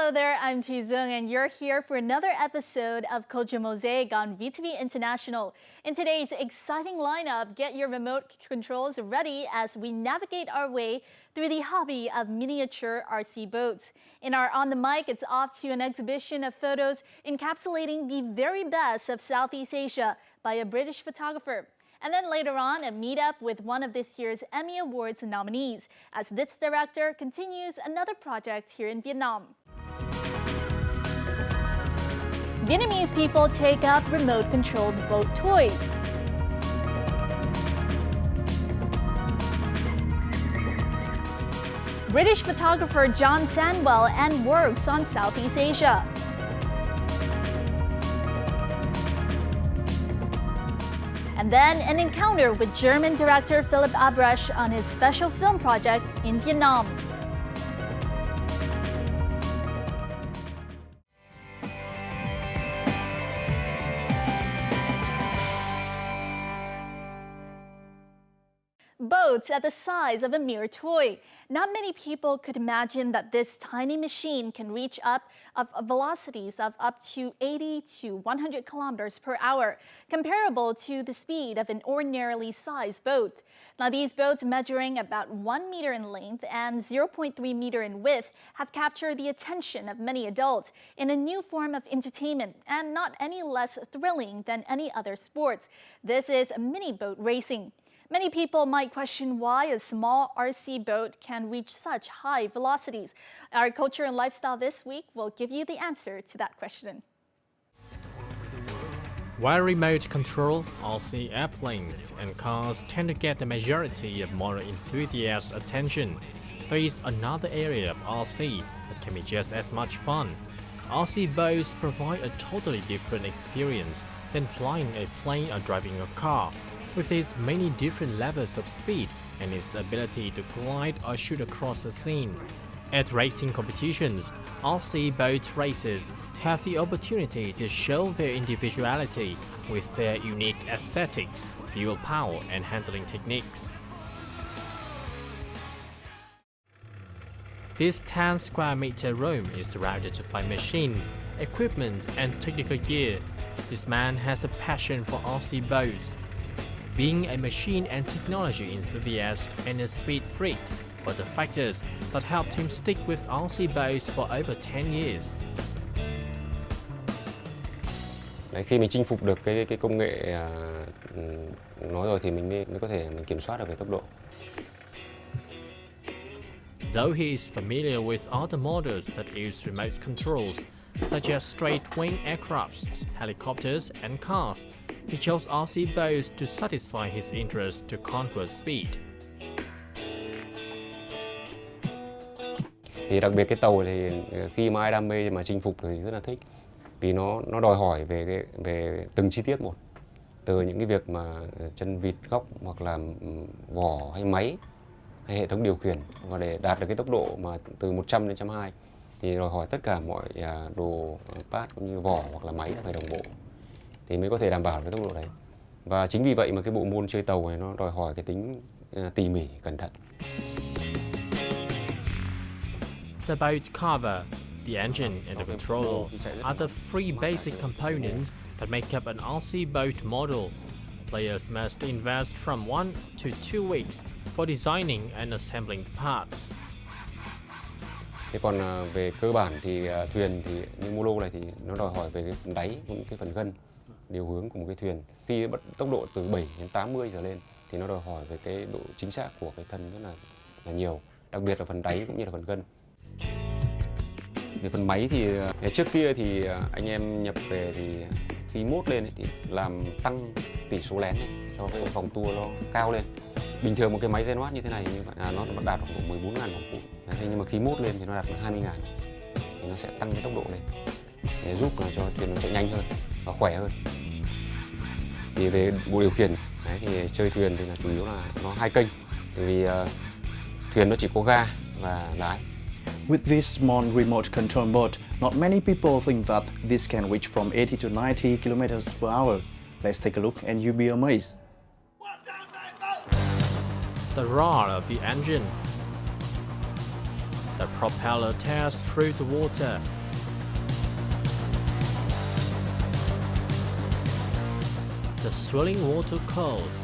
Hello there, I'm Ji-Zung, and you're here for another episode of Culture Mosaic on VTV International. In today's exciting lineup, get your remote controls ready as we navigate our way through the hobby of miniature RC boats. In our On the Mic, it's off to an exhibition of photos encapsulating the very best of Southeast Asia by a British photographer. And then later on, a meetup with one of this year's Emmy Awards nominees, as this director continues another project here in Vietnam. Vietnamese people take up remote-controlled boat toys. British photographer John Sandwell and works on Southeast Asia. And then an encounter with German director Philipp Abresch on his special film project in Vietnam. Boats at the size of a mere toy. Not many people could imagine that this tiny machine can reach up of velocities of up to 80 to 100 kilometers per hour, comparable to the speed of an ordinarily sized boat. Now, these boats measuring about 1 meter in length and 0.3 meter in width have captured the attention of many adults in a new form of entertainment and not any less thrilling than any other sports. This is mini boat racing. Many people might question why a small RC boat can reach such high velocities. Our culture and lifestyle this week will give you the answer to that question. While remote control, RC airplanes and cars tend to get the majority of modern enthusiasts' attention, there is another area of RC that can be just as much fun. RC boats provide a totally different experience than flying a plane or driving a car. With its many different levels of speed and its ability to glide or shoot across the scene. At racing competitions, RC boat racers have the opportunity to show their individuality with their unique aesthetics, fuel power, and handling techniques. This 10 square meter room is surrounded by machines, equipment, and technical gear. This man has a passion for RC boats. Being a machine and technology enthusiast and a speed freak were the factors that helped him stick with RC boats for over 10 years. Đấy, khi mình chinh phục được cái công nghệ nó rồi thì mình mới có thể mình kiểm soát được cái tốc độ. Though he is familiar with other models that use remote controls, such as straight-wing aircrafts, helicopters, and cars, he chose RC boats to satisfy his interest to conquer speed. Thì đặc biệt cái tàu thì khi mà ai đam mê mà chinh phục thì rất là thích, vì nó đòi hỏi về từng chi tiết một, từ những cái việc mà chân vịt góc hoặc là vỏ hay máy hay hệ thống điều khiển, và để đạt được cái tốc độ mà từ 100 đến 120 thì đòi hỏi tất cả mọi đồ pad cũng như vỏ hoặc là máy phải đồng bộ thì mới có thể đảm bảo cái tốc độ đấy. Và chính vì vậy mà cái bộ môn chơi tàu này nó đòi hỏi cái tính tỉ mỉ, cẩn thận. The boat cover, the engine, and the controller are the three basic components that make up an RC boat model. Players must invest from 1 to 2 weeks for designing and assembling the parts. Thế còn về cơ bản thì thuyền thì như mô này thì nó đòi hỏi về cái phần đáy cũng cái phần gân điều hướng của một cái thuyền. Khi tốc độ từ 7 đến 80 giờ lên thì nó đòi hỏi về cái độ chính xác của cái thân rất là nhiều, đặc biệt là phần đáy cũng như là phần gân. Về phần máy thì trước kia thì anh em nhập về thì khi mốt lên thì làm tăng tỷ số lén ấy, cho cái vòng tua nó cao lên. Bình thường một cái máy Genwatt như thế này nó đạt khoảng 14.000 vòng phút. Thế nhưng mà khi mốt lên thì nó đạt 20.000 thì nó sẽ tăng cái tốc độ lên để giúp cho thuyền nó chạy nhanh hơn và khỏe hơn. Thì về bộ điều khiển đấy, thì chơi thuyền thì là chủ yếu là nó hai kênh, bởi vì thuyền nó chỉ có ga và lái. With this small remote control boat, not many people think that this can reach from 80 to 90 kilometers per hour. Let's take a look and you'll be amazed. The roar of the engine, the a propeller tears through the water. The swirling water curls.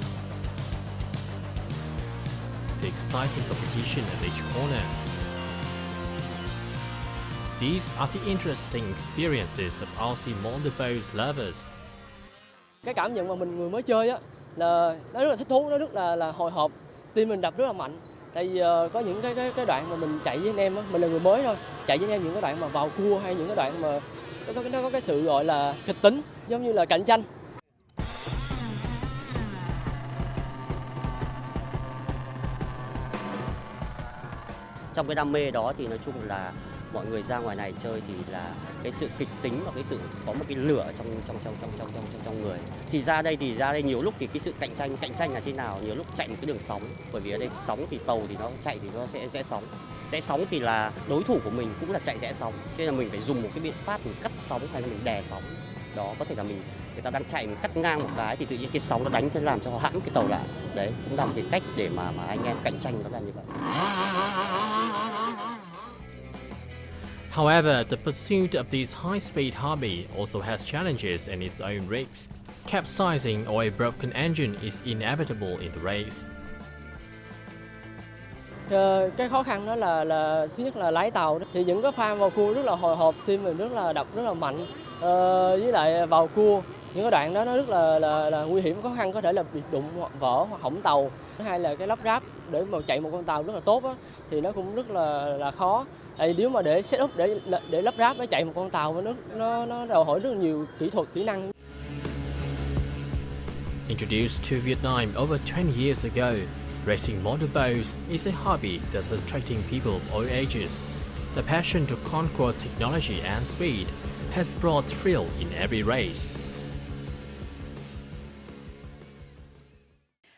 The exciting competition at each corner. These are the interesting experiences of RC motorboat lovers. Cái cảm nhận mà mình người mới chơi á là nó rất là thích thú, nó rất là hồi hộp, tim mình đập rất là mạnh. Tại vì có những cái đoạn mà mình chạy với anh em á, mình là người mới thôi, chạy với anh em những cái đoạn mà vào cua hay những cái đoạn mà nó có cái sự gọi là kịch tính, giống như là cạnh tranh. Trong cái đam mê đó thì nói chung là mọi người ra ngoài này chơi thì là cái sự kịch tính và cái sự có một cái lửa trong người. Thì ra đây nhiều lúc thì cái sự cạnh tranh là thế nào, nhiều lúc chạy một cái đường sóng, bởi vì ở đây sóng thì tàu thì nó chạy thì nó sẽ rẽ sóng. Rẽ sóng thì là đối thủ của mình cũng là chạy rẽ sóng, cho nên là mình phải dùng một cái biện pháp mình cắt sóng hay là mình đè sóng. Đó có thể là người ta đang chạy mình cắt ngang một cái thì tự nhiên cái sóng nó đánh thế làm cho họ hãm cái tàu lại. Đấy cũng là một cái cách để mà anh em cạnh tranh nó là như vậy. However, the pursuit of this high-speed hobby also has challenges and its own risks. Capsizing or a broken engine is inevitable in the race. Cái khó khăn đó là thứ nhất là lái tàu đó. Thì những cái pha vào cua rất là hồi hộp, tim mình rất là đập rất là mạnh. Với lại vào cua những cái đoạn đó nó rất là nguy hiểm, khó khăn, có thể là bị đụng vỡ hoặc hỏng tàu. Thứ hai là cái lắp ráp để mà chạy một con tàu rất là tốt á, thì nó cũng rất là khó. Tại nếu mà để set up để lắp ráp để chạy một con tàu nó đòi hỏi rất là nhiều kỹ thuật, kỹ năng. Introduced to Vietnam over 20 years ago, racing motorboats is a hobby that is attracting people of all ages. The passion to conquer technology and speed has brought thrill in every race.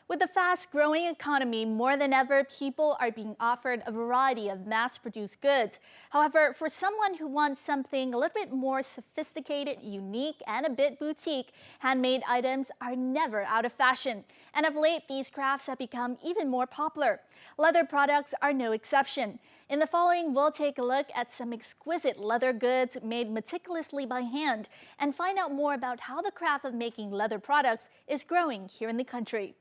With the fast-growing economy, more than ever, people are being offered a variety of mass-produced goods. However, for someone who wants something a little bit more sophisticated, unique, and a bit boutique, handmade items are never out of fashion. And of late, these crafts have become even more popular. Leather products are no exception. In the following, we'll take a look at some exquisite leather goods made meticulously by hand and find out more about how the craft of making leather products is growing here in the country.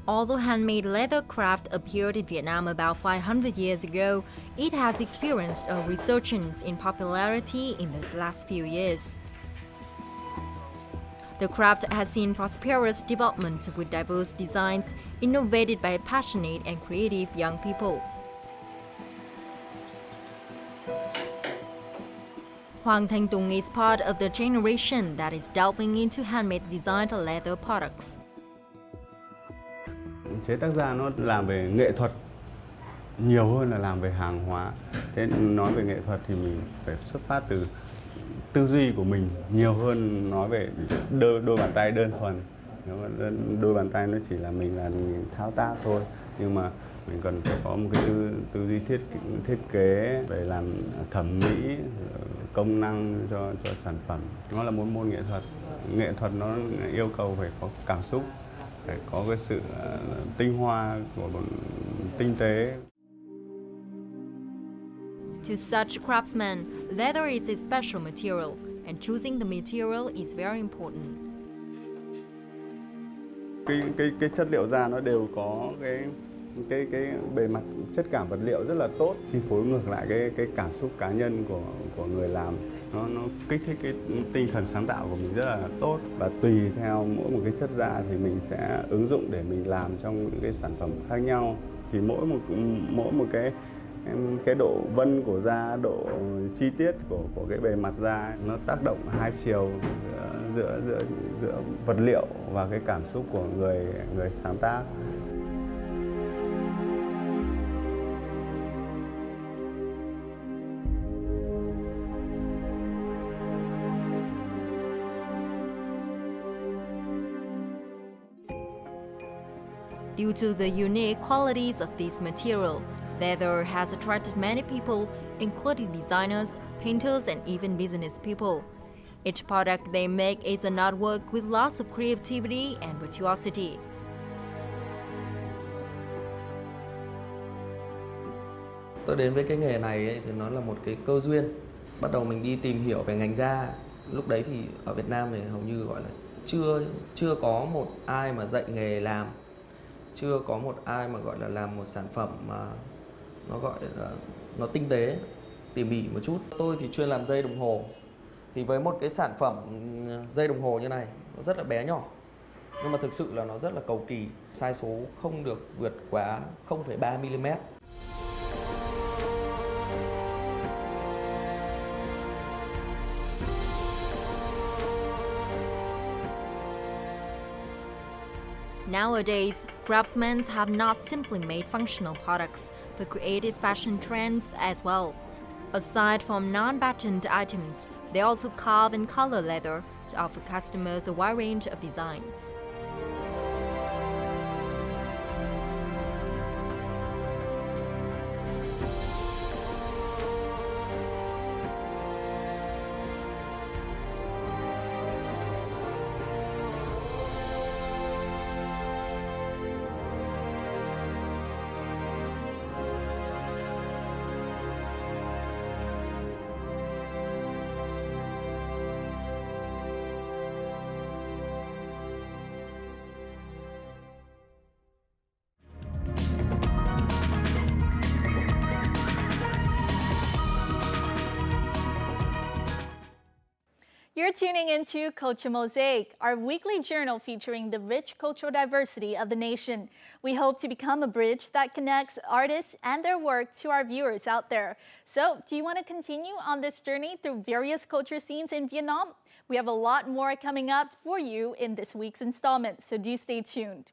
Although handmade leather craft appeared in Vietnam about 500 years ago, it has experienced a resurgence in popularity in the last few years. The craft has seen prosperous development with diverse designs innovated by passionate and creative young people. Hoàng Thanh Tung is part of the generation that is delving into handmade designed leather products. Chế tác ra nó làm về nghệ thuật nhiều hơn là làm về hàng hóa. Thế nói về nghệ thuật thì mình phải xuất phát từ tư duy của mình nhiều hơn nói về đôi bàn tay đơn thuần. Đôi bàn tay nó chỉ là mình thao tác thôi, nhưng mà mình cần phải có một cái tư duy thiết kế về làm thẩm mỹ, công năng cho sản phẩm. Nó là một môn nghệ thuật. Nghệ thuật nó yêu cầu phải có cảm xúc, phải có cái sự tinh hoa của một tinh tế. To such craftsmen, leather is a special material, and choosing the material is very important. Cái chất liệu da nó đều có cái bề mặt chất cảm vật liệu rất là tốt, chi phối ngược lại cái cảm xúc cá nhân của người làm. Nó kích thích cái tinh thần sáng tạo của mình rất là tốt, và tùy theo mỗi một cái chất da thì mình sẽ ứng dụng để mình làm trong những cái sản phẩm khác nhau. Thì mỗi một cái cái độ vân của da, độ chi tiết của cái bề mặt da nó tác động hai chiều giữa vật liệu và cái cảm xúc của người sáng tác. Due to the unique qualities of this material, leather has attracted many people, including designers, painters, and even business people. Each product they make is an artwork with lots of creativity and virtuosity. Tôi đến với cái nghề này ấy, thì nó là một cái cơ duyên. Bắt đầu mình đi tìm hiểu về ngành da. Lúc đấy thì ở Việt Nam thì hầu như gọi là chưa có một ai mà dạy nghề làm, chưa có một ai mà gọi là làm một sản phẩm mà nó gọi là nó tinh tế, tỉ mỉ một chút. Tôi thì chuyên làm dây đồng hồ. Thì với một cái sản phẩm dây đồng hồ như này, nó rất là bé nhỏ, nhưng mà thực sự là nó rất là cầu kỳ. Size số không được vượt quá 0,3 mm. Nowadays, craftsmen have not simply made functional products, but created fashion trends as well. Aside from non-patent items, they also carve and color leather to offer customers a wide range of designs. You're tuning into Culture Mosaic, our weekly journal featuring the rich cultural diversity of the nation. We hope to become a bridge that connects artists and their work to our viewers out there. So, do you want to continue on this journey through various culture scenes in Vietnam? We have a lot more coming up for you in this week's installment, so do stay tuned.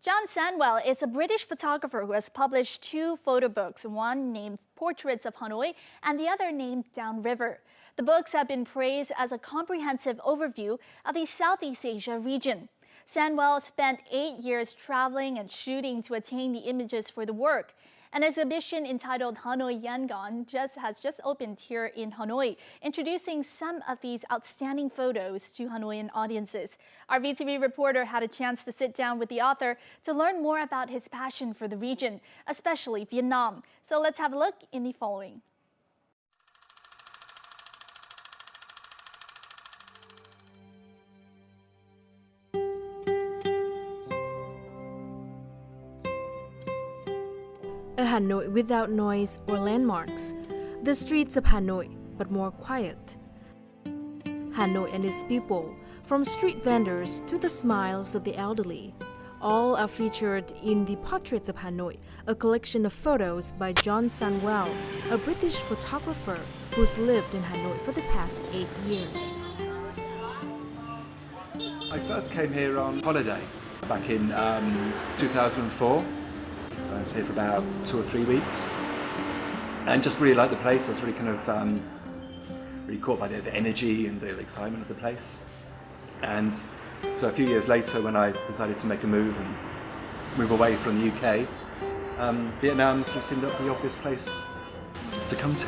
John Sandwell is a British photographer who has published two photo books, one named Portraits of Hanoi and the other named Downriver. The books have been praised as a comprehensive overview of the Southeast Asia region. Sandwell spent 8 years traveling and shooting to attain the images for the work. An exhibition entitled Hanoi Yangon has just opened here in Hanoi, introducing some of these outstanding photos to Hanoian audiences. Our VTV reporter had a chance to sit down with the author to learn more about his passion for the region, especially Vietnam. So let's have a look in the following. A Hanoi without noise or landmarks. The streets of Hanoi, but more quiet. Hanoi and its people, from street vendors to the smiles of the elderly, all are featured in the Portraits of Hanoi, a collection of photos by John Sandwell, a British photographer who's lived in Hanoi for the past 8 years. I first came here on holiday back in 2004. I was here for about 2 or 3 weeks and just really liked the place. I was really kind of really caught by the energy and the excitement of the place. And so a few years later, when I decided to make a move and move away from the UK, Vietnam sort of seemed like the obvious place to come to.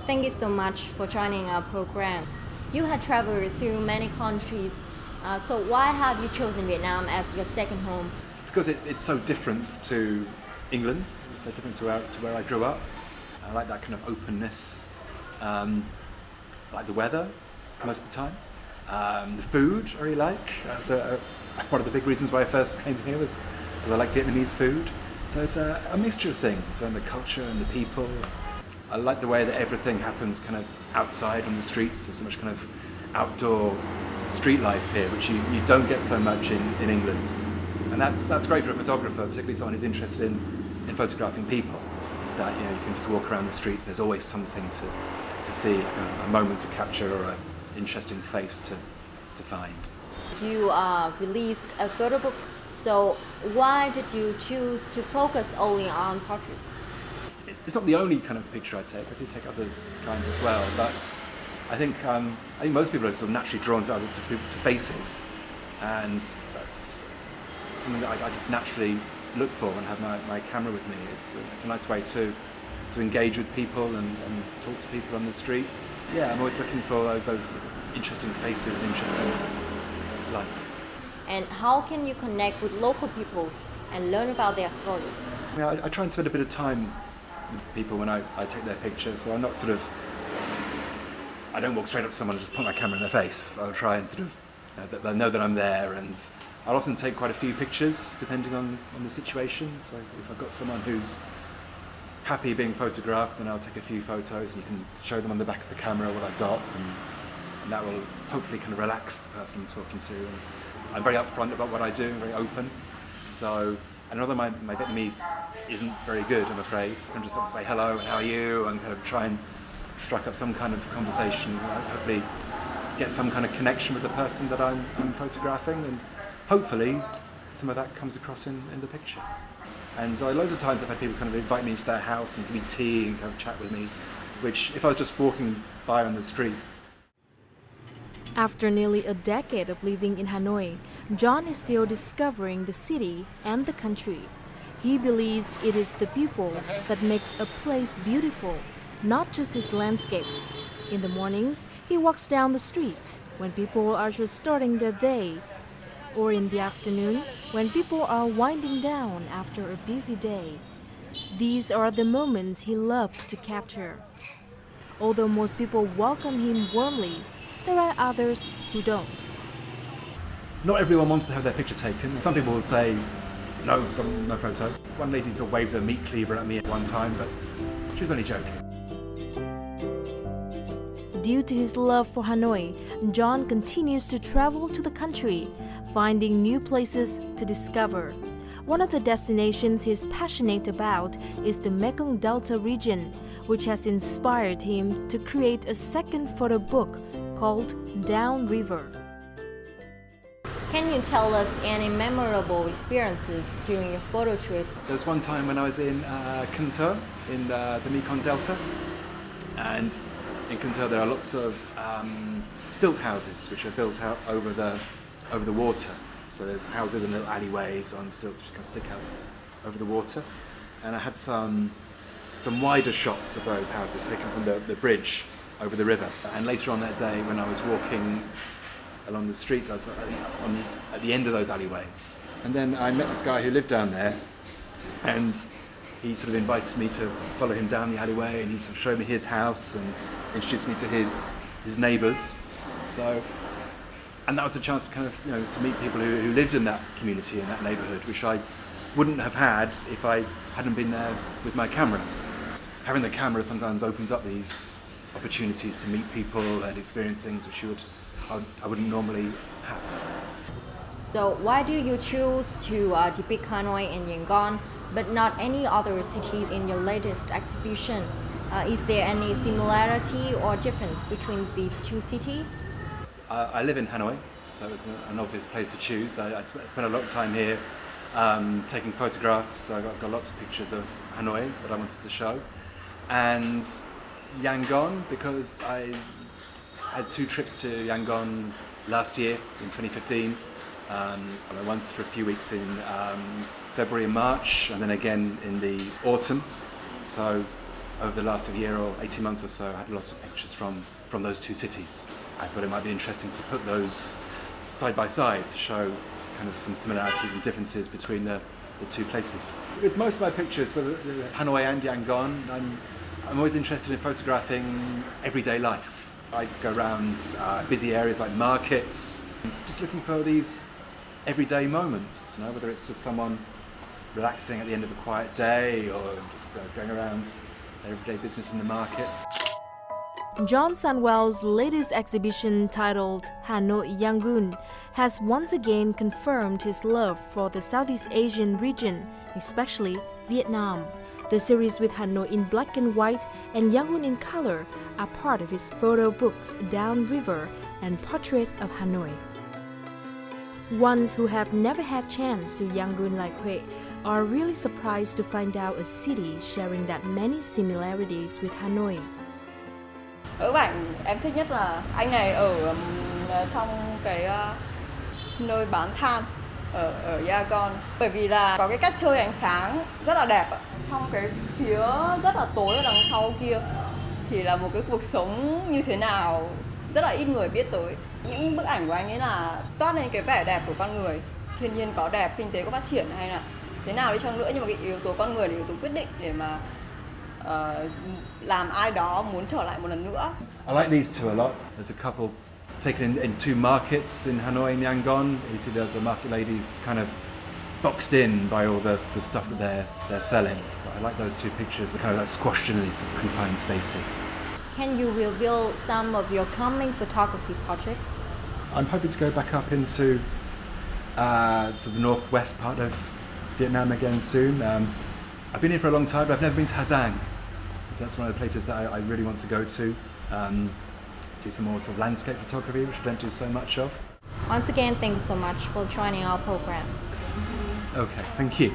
Thank you so much for joining our program. You have traveled through many countries, so why have you chosen Vietnam as your second home? Because it's so different to England, it's so different to where I grew up. I like that kind of openness. I like the weather most of the time. The food I really like. That's one of the big reasons why I first came to here was because I like Vietnamese food. So it's a mixture of things, and the culture and the people. I like the way that everything happens kind of outside on the streets. There's so much kind of outdoor street life here, which you don't get so much in England. And that's great for a photographer, particularly someone who's interested in photographing people. Is that you can just walk around the streets. There's always something to see, like a moment to capture or an interesting face to find. You released a photo book, so why did you choose to focus only on portraits? It's not the only kind of picture I take. I do take other kinds as well, but I think most people are sort of naturally drawn to faces, and that's something that I just naturally look for when I have my camera with me. It's a nice way to engage with people and talk to people on the street. Yeah, I'm always looking for those interesting faces and interesting light. And how can you connect with local peoples and learn about their stories? I try and spend a bit of time with people when I take their pictures, so I'm not I don't walk straight up to someone and just put my camera in their face. I'll try and that they know that I'm there, and I'll often take quite a few pictures depending on the situation. So if I've got someone who's happy being photographed, then I'll take a few photos, and you can show them on the back of the camera what I've got, and that will hopefully kind of relax the person I'm talking to. And I'm very upfront about what I do, very open. So, and although my Vietnamese isn't very good, I'm afraid, I can just sort of say hello and how are you, and kind of try and strike up some kind of conversation, and hopefully get some kind of connection with the person that I'm photographing, and hopefully some of that comes across in the picture. And loads of times I've had people kind of invite me into their house and give me tea and kind of chat with me, which if I was just walking by on the street. After nearly a decade of living in Hanoi, John is still discovering the city and the country. He believes it is the people that make a place beautiful, not just its landscapes. In the mornings, he walks down the streets when people are just starting their day, or in the afternoon when people are winding down after a busy day. These are the moments he loves to capture. Although most people welcome him warmly, there are others who don't. Not everyone wants to have their picture taken. Some people will say, no photo. One lady sort of waved a meat cleaver at me at one time, but she was only joking. Due to his love for Hanoi, John continues to travel to the country, finding new places to discover. One of the destinations he's passionate about is the Mekong Delta region, which has inspired him to create a second photo book called Down River. Can you tell us any memorable experiences during your photo trips? There was one time when I was in Cần Thơ in the Mekong Delta, and in Cần Thơ there are lots of stilt houses which are built out over the water. So there's houses and little alleyways on stilts which kind of stick out over the water, and I had some wider shots of those houses taken from the bridge over the river. And later on that day, when I was walking along the streets, I was at the end of those alleyways. And then I met this guy who lived down there, and he sort of invited me to follow him down the alleyway, and he sort of showed me his house and introduced me to his neighbours. And that was a chance to kind of to meet people who lived in that community, in that neighbourhood, which I wouldn't have had if I hadn't been there with my camera. Having the camera sometimes opens up these opportunities to meet people and experience things which I wouldn't normally have. So why do you choose to depict Hanoi and Yangon, but not any other cities in your latest exhibition? Is there any similarity or difference between these two cities? I live in Hanoi, so it's an obvious place to choose. I spent a lot of time here taking photographs, so I got lots of pictures of Hanoi that I wanted to show. And Yangon, because I had 2 trips to Yangon last year in 2015. I went once for a few weeks in February and March, and then again in the autumn. So over the last year or 18 months or so, I had lots of pictures from those 2 cities. I thought it might be interesting to put those side by side to show kind of some similarities and differences between the 2 places. With most of my pictures, whether Hanoi and Yangon, I'm always interested in photographing everyday life. I go around busy areas like markets, just looking for these everyday moments, whether it's just someone relaxing at the end of a quiet day or just going around their everyday business in the market. John Sunwell's latest exhibition, titled Hanoi Yangon, has once again confirmed his love for the Southeast Asian region, especially Vietnam. The series with Hanoi in black and white and Yangon in color are part of his photo books Down River and Portrait of Hanoi. Ones who have never had chance to Yangon like Huế are really surprised to find out a city sharing that many similarities with Hanoi. Ở bức ảnh em thích nhất là anh này ở trong cái nơi bán than ở Yangon, bởi vì là có cái cách chơi ánh sáng rất là đẹp. Trong cái phía rất là tối ở đằng sau kia thì là một cái cuộc sống như thế nào rất là ít người biết tới. Những bức ảnh của anh ấy là toát lên cái vẻ đẹp của con người, thiên nhiên có đẹp, kinh tế có phát triển hay là thế nào đi chăng nữa, nhưng mà cái yếu tố con người là yếu tố quyết định để mà làm ai đó muốn trở lại một lần nữa. I like these two a lot. There's a couple taken in two markets in Hanoi and Yangon. You see the market ladies kind of boxed in by all the stuff that they're selling. So I like those two pictures, kind of like squashed in these confined spaces. Can you reveal some of your coming photography projects? I'm hoping to go back up into to the northwest part of Vietnam again soon. I've been here for a long time, but I've never been to Ha Giang. So that's one of the places that I really want to go to. Do some more sort of landscape photography, which I don't do so much of. Once again, thank you so much for joining our program. Okay, thank you.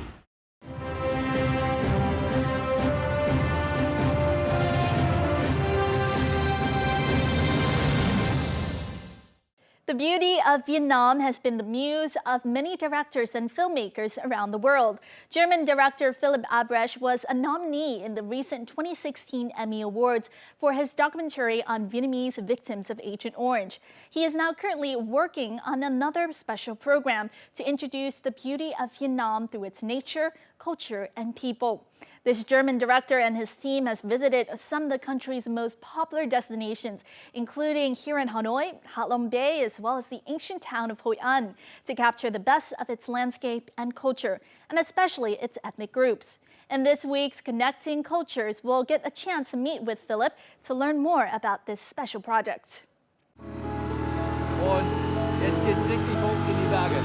The beauty of Vietnam has been the muse of many directors and filmmakers around the world. German director Philipp Albrecht was a nominee in the recent 2016 Emmy Awards for his documentary on Vietnamese victims of Agent Orange. He is now currently working on another special program to introduce the beauty of Vietnam through its nature, culture, and people. This German director and his team has visited some of the country's most popular destinations, including here in Hanoi, Ha Long Bay, as well as the ancient town of Hoi An, to capture the best of its landscape and culture, and especially its ethnic groups. In this week's Connecting Cultures, we'll get a chance to meet with Philipp to learn more about this special project. Und jetzt geht's richtig hoch in die Berge.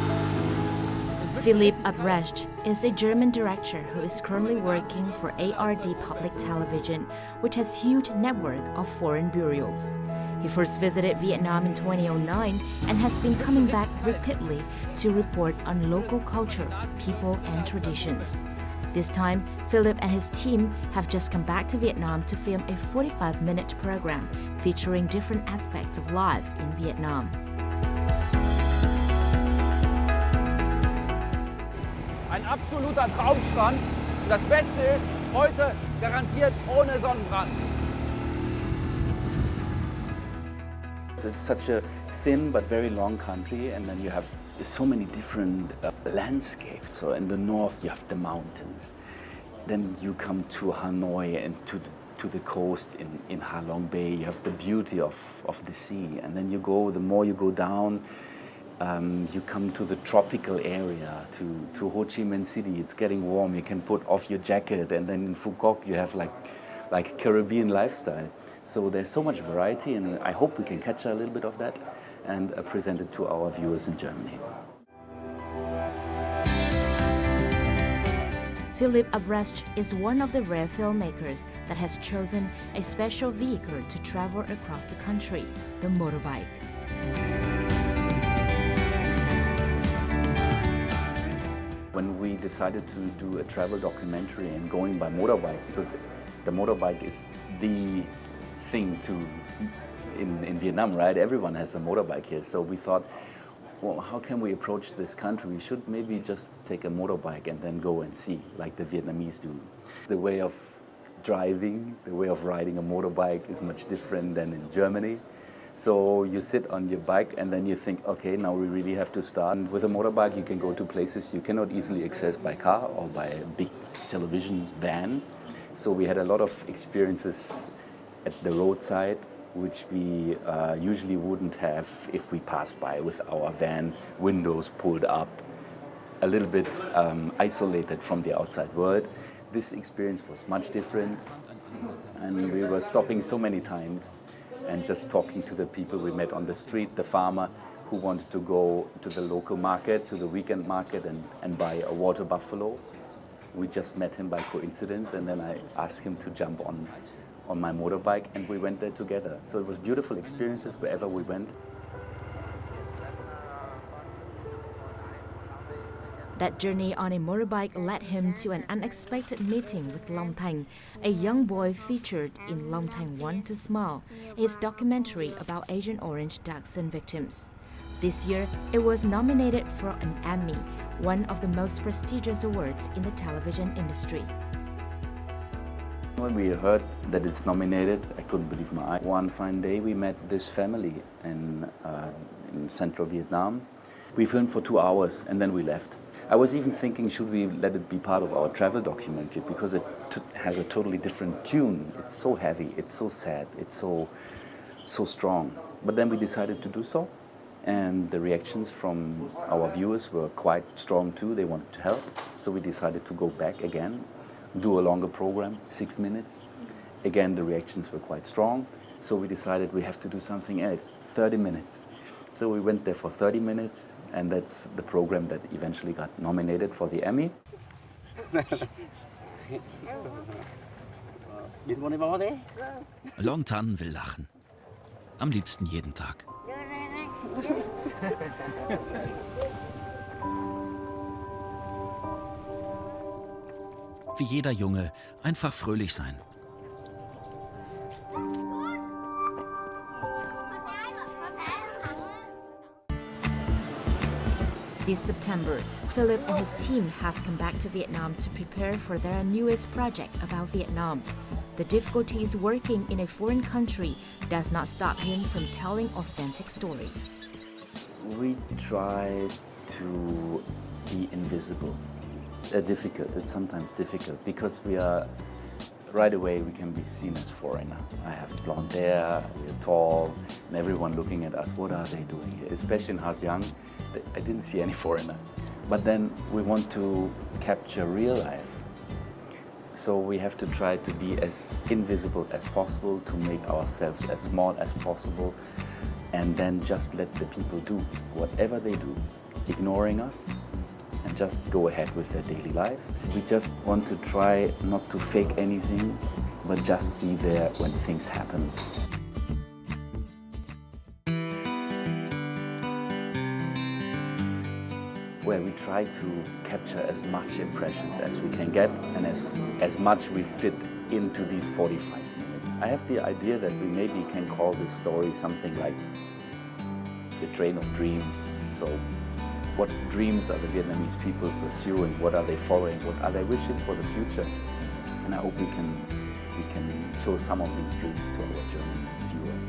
Philipp Albrecht is a German director who is currently working for ARD Public Television, which has a huge network of foreign bureaus. He first visited Vietnam in 2009 and has been coming back repeatedly to report on local culture, people, and traditions. This time, Philipp and his team have just come back to Vietnam to film a 45-minute program featuring different aspects of life in Vietnam. Ein absoluter Traumstrand. Und das Beste ist, heute garantiert ohne Sonnenbrand. It's such a thin but very long country, and then you have so many different landscapes. So in the north you have the mountains. Then you come to Hanoi and to the coast in Ha Long Bay. You have the beauty of the sea. And then the more you go down, you come to the tropical area, to Ho Chi Minh City. It's getting warm. You can put off your jacket, and then in Phu Quoc you have like Caribbean lifestyle. So there's so much variety, and I hope we can catch a little bit of that and present it to our viewers in Germany. Philipp Albrecht is one of the rare filmmakers that has chosen a special vehicle to travel across the country, the motorbike. When we decided to do a travel documentary and going by motorbike, because the motorbike is the thing in Vietnam, right? Everyone has a motorbike here. So we thought, well, how can we approach this country? We should maybe just take a motorbike and then go and see, like the Vietnamese do. The way of driving, the way of riding a motorbike is much different than in Germany. So you sit on your bike and then you think, okay, now we really have to start. And with a motorbike, you can go to places you cannot easily access by car or by a big television van. So we had a lot of experiences at the roadside which we usually wouldn't have if we passed by with our van windows pulled up, a little bit isolated from the outside world. This experience was much different, and we were stopping so many times and just talking to the people we met on the street, the farmer who wanted to go to the local market, to the weekend market and buy a water buffalo. We just met him by coincidence, and then I asked him to jump on my motorbike, and we went there together. So it was beautiful experiences wherever we went. That journey on a motorbike led him to an unexpected meeting with Long Thanh, a young boy featured in Long Thanh Want to Smile, his documentary about Agent Orange dachshund victims. This year, it was nominated for an Emmy, one of the most prestigious awards in the television industry. When we heard that it's nominated, I couldn't believe my eyes. One fine day, we met this family in central Vietnam. We filmed for 2 hours and then we left. I was even thinking, should we let it be part of our travel documentary, because it has a totally different tune. It's so heavy, it's so sad, it's so strong. But then we decided to do so, and the reactions from our viewers were quite strong too. They wanted to help, so we decided to go back again, do a longer program, 6 minutes. Again, the reactions were quite strong, so we decided we have to do something else, 30 minutes. So we went there for 30 minutes, and that's the program that eventually got nominated for the Emmy. Long Thanh will lachen. Am liebsten jeden Tag. Wie jeder Junge, einfach fröhlich sein. This September, Philip and his team have come back to Vietnam to prepare for their newest project about Vietnam. The difficulties working in a foreign country does not stop him from telling authentic stories. We try to be invisible. It's sometimes difficult because right away we can be seen as foreigner. I have blonde hair, we're tall, and everyone looking at us, what are they doing here? Especially in Ha Giang, I didn't see any foreigner. But then we want to capture real life. So we have to try to be as invisible as possible, to make ourselves as small as possible, and then just let the people do whatever they do, ignoring us, and just go ahead with their daily life. We just want to try not to fake anything, but just be there when things happen. Where we try to capture as much impressions as we can get, and as much we fit into these 45 minutes. I have the idea that we maybe can call this story something like the train of dreams. So what dreams are the Vietnamese people pursuing? What are they following? What are their wishes for the future? And I hope we can show some of these dreams to our German viewers.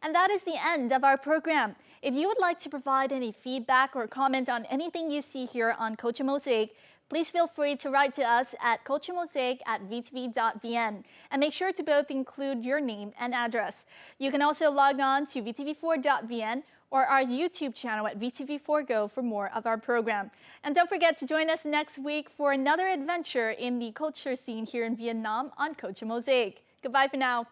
And that is the end of our program. If you would like to provide any feedback or comment on anything you see here on Culture Mosaic, please feel free to write to us at culturemosaic@vtv.vn, and make sure to both include your name and address. You can also log on to vtv4.vn or our YouTube channel at VTV4Go for more of our program. And don't forget to join us next week for another adventure in the culture scene here in Vietnam on Culture Mosaic. Goodbye for now.